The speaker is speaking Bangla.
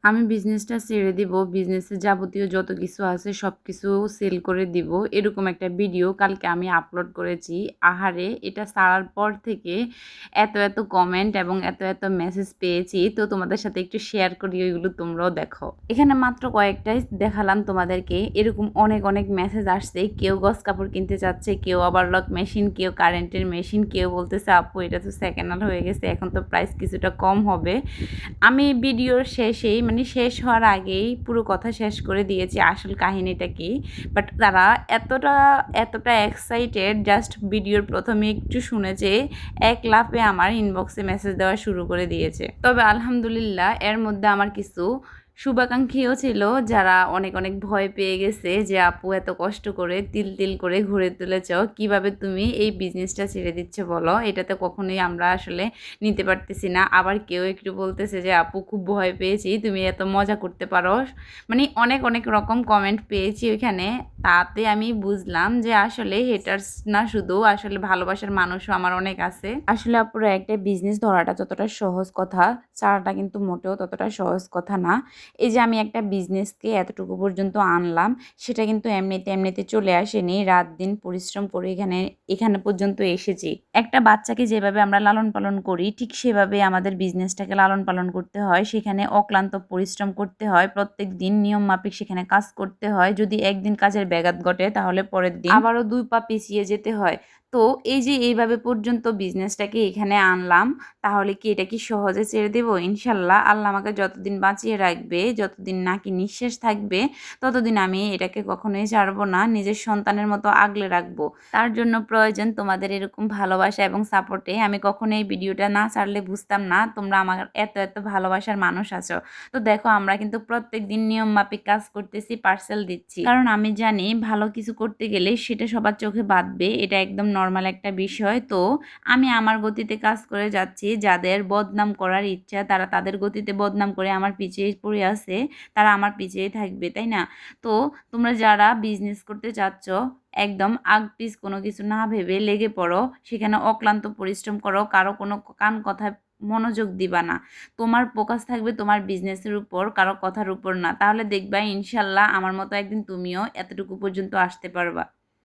আমি বিজনেসটা ছেড়ে দিব, বিজনেসের যাবতীয় যত কিছু আছে সব কিছু সেল করে দিব, এরকম একটা ভিডিও কালকে আমি আপলোড করেছি। আহারে, এটা ছাড়ার পর থেকে এত এত কমেন্ট এবং এত এত মেসেজ পেয়েছি, তো তোমাদের সাথে একটু শেয়ার করি, ওইগুলো তোমরাও দেখো। এখানে মাত্র কয়েকটাই দেখালাম তোমাদেরকে, এরকম অনেক অনেক মেসেজ আসছে। কেউ গস কাপড় কিনতে চাচ্ছে, কেউ ওভারলক মেশিন, কেউ কারেন্টের মেশিন, কেউ বলতেছে আপু এটা তো সেকেন্ড হ্যান্ড হয়ে গেছে, এখন তো প্রাইস কিছুটা কম হবে। আমি ভিডিওর শেষেই মানে শেষ হওয়ার আগেই পুরো কথা শেষ করে দিয়েছি আসল কাহিনীটা কি। বাট তারা এতটা এতটা এক্সাইটেড, জাস্ট ভিডিওর প্রথমে একটু শুনেছে, এক লাফে আমার ইনবক্সে মেসেজ দেওয়া শুরু করে দিয়েছে। তবে আলহামদুলিল্লাহ এর মধ্যে আমার কিছু শুভাকাঙ্ক্ষীও ছিল যারা অনেক অনেক ভয় পেয়ে গেছে যে আপু এত কষ্ট করে তিল তিল করে ঘুরে তুলেছ, কিভাবে তুমি এই বিজনেসটা ছেড়ে দিচ্ছ বলো, এটাতে কখনোই আমরা আসলে নিতে পারতেছি না। আবার কেউ একটু বলতেছে যে আপু খুব ভয় পেয়েছি, তুমি এত মজা করতে পারো। মানে অনেক অনেক রকম কমেন্ট পেয়েছি ওইখানে। তাতে আমি বুঝলাম যে আসলে হেটার্স না শুধু, আসলে ভালোবাসার মানুষও আমার অনেক আছে। আসলে আপুরা একটা বিজনেস ধরাটা যতটা সহজ কথা, চারাটা কিন্তু মোটেও ততটা সহজ কথা না। এই যে আমি একটা বিজনেসকে এতটুকু পর্যন্ত আনলাম, সেটা কিন্তু এমনিতে এমনিতে চলে আসেনি, রাত দিন পরিশ্রম করে এখানে এখানে পর্যন্ত এসেছি। একটা বাচ্চাকে যেভাবে আমরা লালন পালন করি, ঠিক সেভাবে আমাদের বিজনেসটাকে লালন পালন করতে হয়। সেখানে অক্লান্ত পরিশ্রম করতে হয়, প্রত্যেক দিন নিয়ম মাফিক সেখানে কাজ করতে হয়। যদি একদিন কাজের ব্যাঘাত ঘটে তাহলে পরের দিন আবারও 2 পা পিছিয়ে যেতে হয়। তো এই যে এইভাবে পর্যন্ত বিজনেসটাকে এখানে আনলাম, তাহলে কি এটা কি সহজে ছেড়ে দেব? ইনশাল্লাহ আল্লাহ আমাকে যতদিন বাঁচিয়ে রাখবে, যতদিন নাকি নিঃশ্বাস থাকবে, ততদিন আমি এটাকে কখনোই ছাড়বো না, নিজের সন্তানের মতো আগলে রাখবো। তার জন্য প্রয়োজন তোমাদের এরকম ভালোবাসা এবং সাপোর্টে। আমি কখনো এই ভিডিওটা না ছাড়লে বুঝতাম না তোমরা আমার এত এত ভালোবাসার মানুষ আছো। তো দেখো, আমরা কিন্তু প্রত্যেক দিন নিয়ম মাফিক কাজ করতেছি, পার্সেল দিচ্ছি, কারণ আমি জানি ভালো কিছু করতে গেলে সেটা সবার চোখে বাঁধবে, এটা একদম নর্মাল একটা বিষয়। তো আমি আমার গতিতে কাজ করে যাচ্ছি। যাদের বদনাম করার ইচ্ছা তারা তাদের গতিতে বদনাম করে আমার পিছিয়ে পড়ে আছে, তারা আমার পিছিয়েই থাকবে, তাই না? তো তোমরা যারা বিজনেস করতে চাচ্ছ, একদম আগ পিছ কোনো কিছু না ভেবে লেগে পড়ো, সেখানে অক্লান্ত পরিশ্রম করো, কারো কোনো কান কথায় মনোযোগ দিবা না। তোমার ফোকাস থাকবে তোমার বিজনেসের উপর, কারো কথার উপর না। তাহলে দেখবা ইনশাল্লাহ আমার মতো একদিন তুমিও এতটুকু পর্যন্ত আসতে পারবা।